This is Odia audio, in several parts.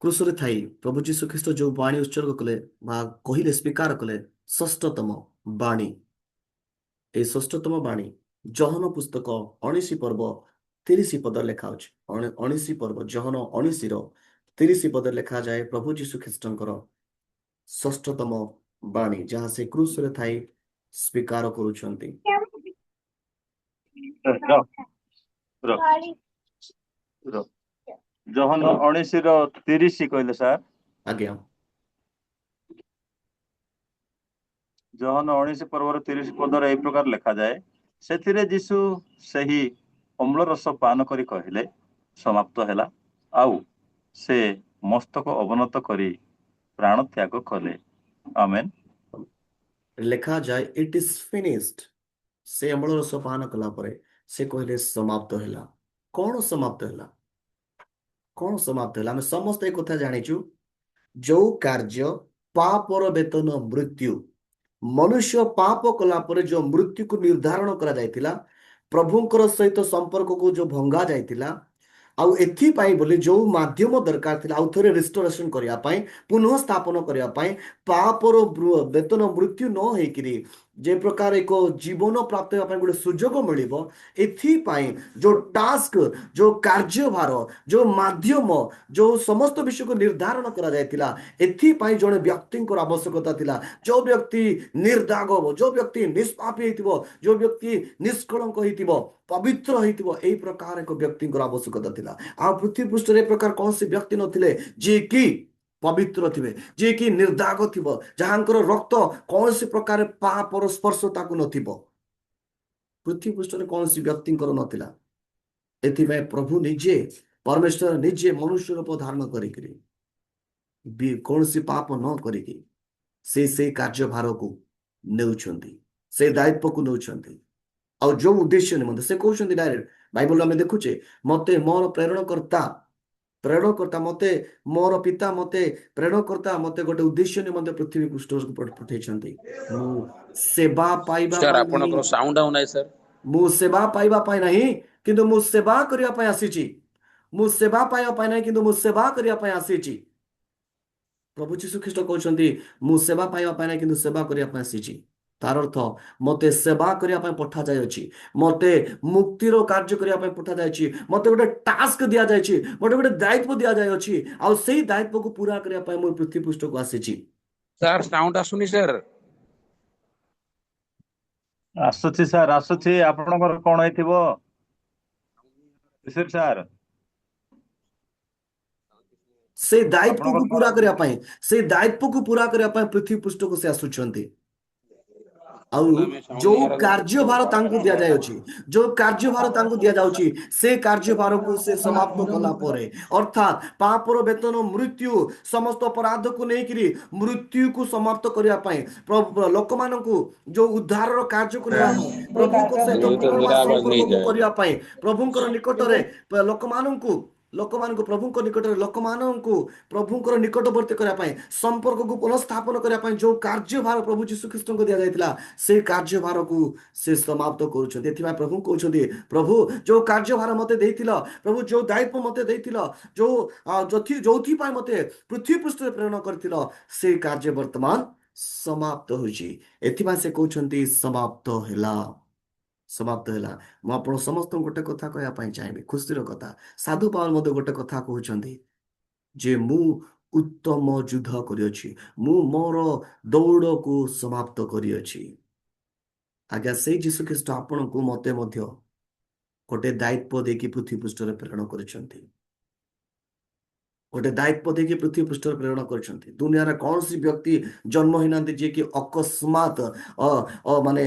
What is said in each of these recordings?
क्रूसरे थाई प्रभु जीशु ख्रीष्ट जो बाणी उत्सर्ग कले कहले स्वीकार कले षष्ठतम बाणी এই ষষ্ঠতম বাণী ଜହନ ପୁସ୍ତକ 19 ପର୍ବ 30 ପଦ ଲେଖା ଅଛି। 19 ପର୍ବ ଜହନ 19 ର 30 ପଦ ଲେଖାଯାଏ ପ୍ରଭୁ ଯୀଶୁ ଖ୍ରୀଷ୍ଟଙ୍କର ଷଷ୍ଠତମ ବାଣୀ ଯାହା ସେ କ୍ରୁଶରେ ଥାଇ ସ୍ୱୀକାର କରୁଛନ୍ତି। ଜହନ 19 ର 30 କହିଲେ ସାର୍। ଆଜ୍ଞା ଜହନ 19 ପର୍ବର 30 ପଦରେ ଏହି ପ୍ରକାର ଲେଖାଯାଏ, ସେଥିରେ ଯୀଶୁ ସେହି ଅମ୍ଳ ରସ ପାନ କରି କହିଲେ ସମାପ୍ତ ହେଲା, ଆଉ ସେ ମସ୍ତକ ଅବନତ କରି ପ୍ରାଣ ତ୍ୟାଗ କଲେ। ଆମେନ୍। ଲେଖାଯାଏ ଇଟ୍ ଇଜ ଫିନିଶ୍ଡ। ସେ ଅମ୍ଳ ରସ ପାନ କଲା ପରେ ସେ କହିଲେ ସମାପ୍ତ ହେଲା। କଣ ସମାପ୍ତ ହେଲା? କଣ ସମାପ୍ତ ହେଲା? ଆମେ ସମସ୍ତେ ଏ କଥା ଜାଣିଛୁ। ଯୋଉ କାର୍ଯ୍ୟ ପାପର ବେତନ ମୃତ୍ୟୁ, ମନୁଷ୍ୟ ପାପ କଲା ପରେ ଯୋଉ ମୃତ୍ୟୁକୁ ନିର୍ଦ୍ଧାରଣ କରାଯାଇଥିଲା, ପ୍ରଭୁଙ୍କର ସହିତ ସମ୍ପର୍କକୁ ଯୋଉ ଭଙ୍ଗା ଯାଇଥିଲା, ଆଉ ଏଥିପାଇଁ ବୋଲି ଯୋଉ ମାଧ୍ୟମ ଦରକାର ଥିଲା ଆଉ ଥରେ ରିଷ୍ଟୋରେସନ କରିବା ପାଇଁ, ପୁନଃ ସ୍ଥାପନ କରିବା ପାଇଁ, ପାପର ବେତନ ମୃତ୍ୟୁ ନ ହେଇକିରି ଯେ ପ୍ରକାର ଏକ ଜୀବନ ପ୍ରାପ୍ତ ହେବା ପାଇଁ ଗୋଟେ ସୁଯୋଗ ମିଳିବ, ଏଥିପାଇଁ ଯୋଉ ଟାସ୍କ, ଯୋଉ କାର୍ଯ୍ୟଭାର, ଯୋଉ ମାଧ୍ୟମ, ଯୋଉ ସମସ୍ତ ବିଷୟକୁ ନିର୍ଦ୍ଧାରଣ କରାଯାଇଥିଲା, ଏଥିପାଇଁ ଜଣେ ବ୍ୟକ୍ତିଙ୍କର ଆବଶ୍ୟକତା ଥିଲା। ଯୋଉ ବ୍ୟକ୍ତି ନିର୍ଦାଗ ହବ, ଯୋଉ ବ୍ୟକ୍ତି ନିଷ୍ପାପୀ ହେଇଥିବ, ଯୋଉ ବ୍ୟକ୍ତି ନିଷ୍କଳଙ୍କ ହେଇଥିବ, ପବିତ୍ର ହେଇଥିବ, ଏଇ ପ୍ରକାର ଏକ ବ୍ୟକ୍ତିଙ୍କର ଆବଶ୍ୟକତା ଥିଲା। ଆଉ ପୃଥିବୀ ପୃଷ୍ଠରେ ଏ ପ୍ରକାର କୌଣସି ବ୍ୟକ୍ତି ନଥିଲେ ଯିଏକି ପବିତ୍ର ଥିବେ, ଯିଏକି ନିର୍ଦାଗ ଥିବ, ଯାହାଙ୍କର ରକ୍ତ କୌଣସି ପ୍ରକାର ପାପର ସ୍ପର୍ଶ ତାକୁ ନଥିବ। ପୃଥିବୀ ପୃଷ୍ଠରେ କୌଣସି ବ୍ୟକ୍ତିଙ୍କର ନଥିଲା। ଏଥିପାଇଁ ପ୍ରଭୁ ନିଜେ, ପରମେଶ୍ୱର ନିଜେ ମନୁଷ୍ୟ ରୂପ ଧାରଣ କରିକିରି କୌଣସି ପାପ ନ କରିକି ସେଇ କାର୍ଯ୍ୟଭାରକୁ ନେଉଛନ୍ତି, ସେ ଦାୟିତ୍ୱକୁ ନେଉଛନ୍ତି। ଆଉ ଯୋଉ ଉଦ୍ଦେଶ୍ୟ ନିମନ୍ତେ ସେ କହୁଛନ୍ତି ଡାଇରେକ୍ଟ ବାଇବଲ ଆମେ ଦେଖୁଛେ, ମତେ ମୋର ପ୍ରେରଣକର୍ତ୍ତା ମତେ, ମୋର ପିତା ମତେ ପ୍ରେରଣକର୍ତ୍ତା ମତେ ଗୋଟେ ଉଦ୍ଦେଶ୍ୟ ନିମନ୍ତେ ପୃଥିବୀ ପୃଷ୍ଠକୁ ପଠେଇଛନ୍ତି। ମୁଁ ସେବା ପାଇବା ସାର୍ ପାଇଁ ନାହିଁ, ଆପଣଙ୍କର ସାଉଣ୍ଡ ଆଉ ନାହିଁ ସାର୍। ମୁଁ ସେବା ପାଇବା ପାଇଁ ନାହିଁ କିନ୍ତୁ ମୁଁ ସେବା କରିବା ପାଇଁ ଆସିଛି। ମୁଁ ସେବା ପାଇବା ପାଇଁ ନାହିଁ କିନ୍ତୁ ମୁଁ ସେବା କରିବା ପାଇଁ ଆସିଛି। ପ୍ରଭୁ ଯୀଶୁ ଖ୍ରୀଷ୍ଟ କହୁଛନ୍ତି ମୁଁ ସେବା ପାଇବା ପାଇଁ ନାହିଁ କିନ୍ତୁ ସେବା କରିବା ପାଇଁ ଆସିଛି। ତାର ଅର୍ଥ ମତେ ସେବା କରିବା ପାଇଁ ପଠାଯାଇଅଛି, ମତେ ମୁକ୍ତିର କାର୍ଯ୍ୟ କରିବା ପାଇଁ ପଠାଯାଇଛି, ମତେ ଗୋଟେ ଟାସ୍କ ଦିଆଯାଇଛି, ମତେ ଗୋଟେ ଦାୟିତ୍ୱ ଦିଆଯାଇଅଛି, ଆଉ ସେଇ ଦାୟିତ୍ୱକୁ ପୁରା କରିବା ପାଇଁ ମୁଁ ପୃଥ୍ୱୀ ପୃଷ୍ଠକୁ ଆସିଛି। ସାର୍ ସାଉଣ୍ଡ ଆସୁନି ସାର୍। ଆସୁଛି ସାର୍, ଆସୁଛି। ଆପଣଙ୍କର କଣ ହେଇଥିବ ସାର୍? ସେଇ ଦାୟିତ୍ୱକୁ ଆପଣଙ୍କର ପୁରା କରିବା ପାଇଁ, ସେଇ ଦାୟିତ୍ୱକୁ ପୁରା କରିବା ପାଇଁ ପୃଥ୍ୱୀ ପୃଷ୍ଠକୁ ସେ ଆସୁଛନ୍ତି। ଆଉ ଯୋଉ କାର୍ଯ୍ୟଭାର ତାଙ୍କୁ ଦିଆଯାଉଛି, ଯୋଉ କାର୍ଯ୍ୟଭାର ତାଙ୍କୁ ଦିଆଯାଉଛି, ସେ କାର୍ଯ୍ୟଭାରକୁ ସେ ସମାପ୍ତ କଲା ପରେ, ଅର୍ଥାତ୍ ପାପର ବେତନ ମୃତ୍ୟୁ, ସମସ୍ତ ଅପରାଧକୁ ନେଇକିରି ମୃତ୍ୟୁକୁ ସମାପ୍ତ କରିବା ପାଇଁ, ଲୋକମାନଙ୍କୁ ଯୋଉ ଉଦ୍ଧାରର କାର୍ଯ୍ୟକୁ ନେବା ପାଇଁ, ପ୍ରଭୁଙ୍କ ସହିତ ପୁନର୍ବାର ସମ୍ପର୍କକୁ କରିବା ପାଇଁ, ପ୍ରଭୁଙ୍କର ନିକଟରେ ପ୍ରଭୁଙ୍କ ନିକଟରେ ଲୋକମାନଙ୍କୁ ପ୍ରଭୁଙ୍କର ନିକଟବର୍ତ୍ତୀ କରିବା ପାଇଁ, ସମ୍ପର୍କକୁ ପୁନଃସ୍ଥାପନ କରିବା ପାଇଁ ଯୋଉ କାର୍ଯ୍ୟଭାର ପ୍ରଭୁ ଯୀଶୁ ଖ୍ରୀଷ୍ଟଙ୍କୁ ଦିଆଯାଇଥିଲା, ସେଇ କାର୍ଯ୍ୟଭାରକୁ ସେ ସମାପ୍ତ କରୁଛନ୍ତି। ଏଥିପାଇଁ ପ୍ରଭୁ କହୁଛନ୍ତି, ପ୍ରଭୁ ଯୋଉ କାର୍ଯ୍ୟଭାର ମତେ ଦେଇଥିଲ, ପ୍ରଭୁ ଯୋଉ ଦାୟିତ୍ୱ ମତେ ଦେଇଥିଲ, ଯୋଉଥିପାଇଁ ମତେ ପୃଥ୍ୱୀ ପୃଷ୍ଠରେ ପ୍ରେରଣ କରିଥିଲ, ସେଇ କାର୍ଯ୍ୟ ବର୍ତ୍ତମାନ ସମାପ୍ତ ହୋଇଛି। ଏଥିପାଇଁ ସେ କହୁଛନ୍ତି ସମାପ୍ତ ହେଲା, ସମାପ୍ତ ହେଲା। ମୁଁ ଆପଣ ସମସ୍ତଙ୍କୁ ଗୋଟେ କଥା କହିବା ପାଇଁ ଚାହିଁବି, ଖୁସିର କଥା। ସାଧୁ ପାଉଲ ମଧ୍ୟ ଗୋଟେ କଥା କହୁଛନ୍ତି ଯେ ମୁଁ ଉତ୍ତମ ଯୁଦ୍ଧ କରିଅଛି, ମୁଁ ମୋର ଦୌଡ଼କୁ ସମାପ୍ତ କରିଅଛି। ଆଜ୍ଞା, ସେଇ ଯୀଶୁ ଖ୍ରୀଷ୍ଟ ଆପଣଙ୍କୁ ମତେ ମଧ୍ୟ ଗୋଟେ ଦାୟିତ୍ୱ ଦେଇକି ପୃଥ୍ୱୀ ପୃଷ୍ଠରେ ପ୍ରେରଣ କରିଛନ୍ତି, ଗୋଟେ ଦାୟିତ୍ୱ ଦେଇକି ପୃଥ୍ୱୀ ପୃଷ୍ଠରେ ପ୍ରେରଣ କରିଛନ୍ତି। ଦୁନିଆରେ କୌଣସି ବ୍ୟକ୍ତି ଜନ୍ମ ହେଇନାହାନ୍ତି ଯିଏକି ଅକସ୍ମାତ ମାନେ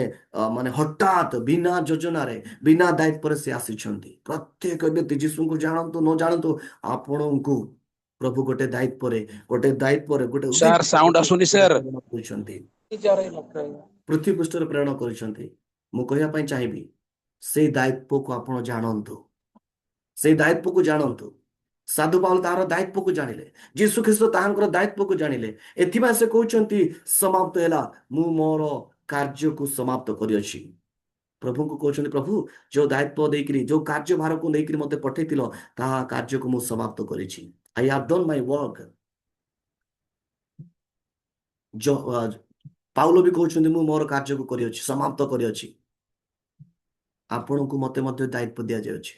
ହଠାତ୍ ବିନା ଯୋଜନାରେ, ବିନା ଦାୟିତ୍ୱରେ ସେ ଆସିଛନ୍ତି। ପ୍ରତ୍ୟେକ ବ୍ୟକ୍ତି ଯୀଶୁଙ୍କୁ ଜାଣନ୍ତୁ ନ ଜାଣନ୍ତୁ, ଆପଣଙ୍କୁ ପ୍ରଭୁ ଗୋଟେ ଦାୟିତ୍ୱରେ ଗୋଟେ ସାର୍ ସାଉଣ୍ଡ ଆସୁନି ସାର୍। କରିଛନ୍ତି, ପୃଥ୍ୱୀ ପୃଷ୍ଠରେ ପ୍ରେରଣ କରିଛନ୍ତି। ମୁଁ କହିବା ପାଇଁ ଚାହିଁବି, ସେଇ ଦାୟିତ୍ୱକୁ ଆପଣ ଜାଣନ୍ତୁ, ସେଇ ଦାୟିତ୍ୱକୁ ଜାଣନ୍ତୁ। ସାଧୁ ପାଉଲ ତାହାର ଦାୟିତ୍ୱକୁ ଜାଣିଲେ, ଯୀଶୁ ଖ୍ରୀଷ୍ଟ ତାହାଙ୍କର ଦାୟିତ୍ୱକୁ ଜାଣିଲେ। ଏଥିପାଇଁ ସେ କହୁଛନ୍ତି ସମାପ୍ତ ହେଲା, ମୁଁ ମୋର କାର୍ଯ୍ୟକୁ ସମାପ୍ତ କରିଅଛି। ପ୍ରଭୁଙ୍କୁ କହୁଛନ୍ତି, ପ୍ରଭୁ ଯୋଉ ଦାୟିତ୍ୱ ଦେଇକିରି, ଯୋଉ କାର୍ଯ୍ୟଭାରକୁ ନେଇକିରି ମତେ ପଠେଇଥିଲ, ତାହା କାର୍ଯ୍ୟକୁ ମୁଁ ସମାପ୍ତ କରିଛି। I have done my work. Paul ବି କହୁଛନ୍ତି ମୁଁ ମୋର କାର୍ଯ୍ୟକୁ କରିଅଛି, ସମାପ୍ତ କରିଅଛି। ଆପଣଙ୍କୁ ମତେ ମଧ୍ୟ ଦାୟିତ୍ୱ ଦିଆଯାଉଛି।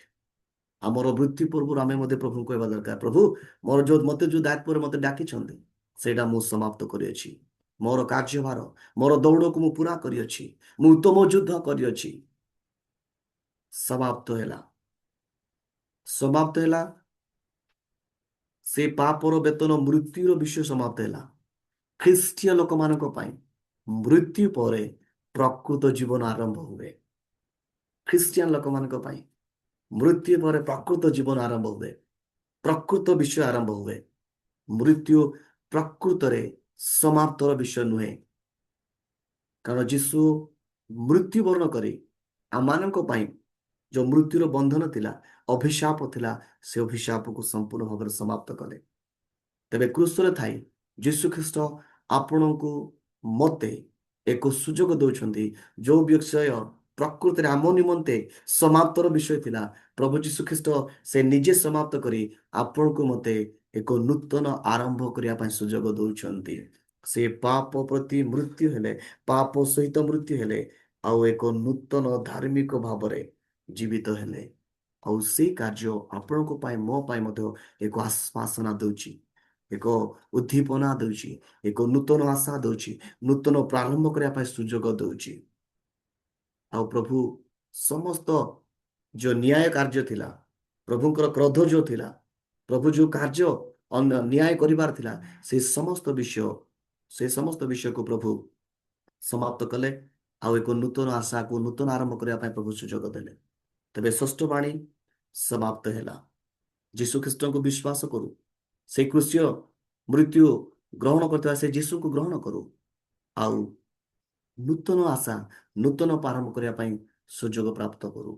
ଆମର ମୃତ୍ୟୁ ପୂର୍ବରୁ ଆମେ ମଧ୍ୟ ପ୍ରଭୁଙ୍କୁ କହିବା ଦରକାର, ପ୍ରଭୁ ମତେ ଯୋଉ ଦାୟିତ୍ୱରେ ମତେ ଡାକିଛନ୍ତି ସେଇଟା ମୁଁ ସମାପ୍ତ କରିଅଛି। ମୋର କାର୍ଯ୍ୟଭାର, ମୋର ଦୌଡ଼କୁ ମୁଁ ପୁରା କରିଅଛି, ମୁଁ ଉତ୍ତମ ଯୁଦ୍ଧ କରିଅଛି। ସମାପ୍ତ ହେଲା, ସମାପ୍ତ ହେଲା। ସେ ପାପର ବେତନ ମୃତ୍ୟୁର ବିଷୟ ସମାପ୍ତ ହେଲା। ଖ୍ରୀଷ୍ଟିୟ ଲୋକମାନଙ୍କ ପାଇଁ ମୃତ୍ୟୁ ପରେ ପ୍ରକୃତ ଜୀବନ ଆରମ୍ଭ ହୁଏ। ଖ୍ରୀଷ୍ଟିଆନ ଲୋକମାନଙ୍କ ପାଇଁ ମୃତ୍ୟୁ ପରେ ପ୍ରକୃତ ଜୀବନ ଆରମ୍ଭ ହୁଏ, ପ୍ରକୃତ ବିଷୟ ଆରମ୍ଭ ହୁଏ। ମୃତ୍ୟୁ ପ୍ରକୃତରେ ସମାପ୍ତର ବିଷୟ ନୁହେଁ, କାରଣ ଯୀଶୁ ମୃତ୍ୟୁବରଣ କରି ଆମମାନଙ୍କ ପାଇଁ ଯୋଉ ମୃତ୍ୟୁର ବନ୍ଧନ ଥିଲା, ଅଭିଶାପ ଥିଲା, ସେ ଅଭିଶାପକୁ ସମ୍ପୂର୍ଣ୍ଣ ଭାବରେ ସମାପ୍ତ କଲେ। ତେବେ କ୍ରୁଶରେ ଥାଇ ଯୀଶୁ ଖ୍ରୀଷ୍ଟ ଆପଣଙ୍କୁ ମତେ ଏକ ସୁଯୋଗ ଦଉଛନ୍ତି, ଯୋଉ ବିଷୟ ପ୍ରକୃତରେ ଆମ ନିମନ୍ତେ ସମାପ୍ତର ବିଷୟ ଥିଲା, ପ୍ରଭୁ ଯୀଶୁ ଖ୍ରୀଷ୍ଟ ସେ ନିଜେ ସମାପ୍ତ କରି ଆପଣଙ୍କୁ ମତେ ଏକ ନୂତନ ଆରମ୍ଭ କରିବା ପାଇଁ ସୁଯୋଗ ଦଉଛନ୍ତି। ସେ ପାପ ପ୍ରତି ମୃତ୍ୟୁ ହେଲେ, ପାପ ସହିତ ମୃତ୍ୟୁ ହେଲେ, ଆଉ ଏକ ନୂତନ ଧାର୍ମିକ ଭାବରେ ଜୀବିତ ହେଲେ। ଆଉ ସେଇ କାର୍ଯ୍ୟ ଆପଣଙ୍କ ପାଇଁ, ମୋ ପାଇଁ ମଧ୍ୟ ଏକ ଆଶ୍ୱାସନା ଦଉଛି, ଏକ ଉଦ୍ଦୀପନା ଦଉଛି, ଏକ ନୂତନ ଆଶା ଦଉଛି, ନୂତନ ପ୍ରାରମ୍ଭ କରିବା ପାଇଁ ସୁଯୋଗ ଦଉଛି। ଆଉ ପ୍ରଭୁ ସମସ୍ତ ଯୋଉ ନ୍ୟାୟ କାର୍ଯ୍ୟ ଥିଲା, ପ୍ରଭୁଙ୍କର କ୍ରୋଧ ଯୋଉ ଥିଲା, ପ୍ରଭୁ ଯୋଉ କାର୍ଯ୍ୟ ନ୍ୟାୟ କରିବାର ଥିଲା, ସେ ସମସ୍ତ ବିଷୟକୁ ପ୍ରଭୁ ସମାପ୍ତ କଲେ। ଆଉ ଏକ ନୂତନ ଆଶାକୁ, ନୂତନ ଆରମ୍ଭ କରିବା ପାଇଁ ପ୍ରଭୁ ସୁଯୋଗ ଦେଲେ। ତେବେ ଷଷ୍ଠ ବାଣୀ ସମାପ୍ତ ହେଲା। ଯୀଶୁ ଖ୍ରୀଷ୍ଟଙ୍କୁ ବିଶ୍ୱାସ କରୁ, ସେ କ୍ରୁଶୀୟ ମୃତ୍ୟୁ ଗ୍ରହଣ କରିଥିବା ସେ ଯୀଶୁଙ୍କୁ ଗ୍ରହଣ କରୁ, ଆଉ ନୂତନ ଆଶା, ନୂତନ ପ୍ରାରମ୍ଭ କରିବା ପାଇଁ ସୁଯୋଗ ପ୍ରାପ୍ତ କରୁ।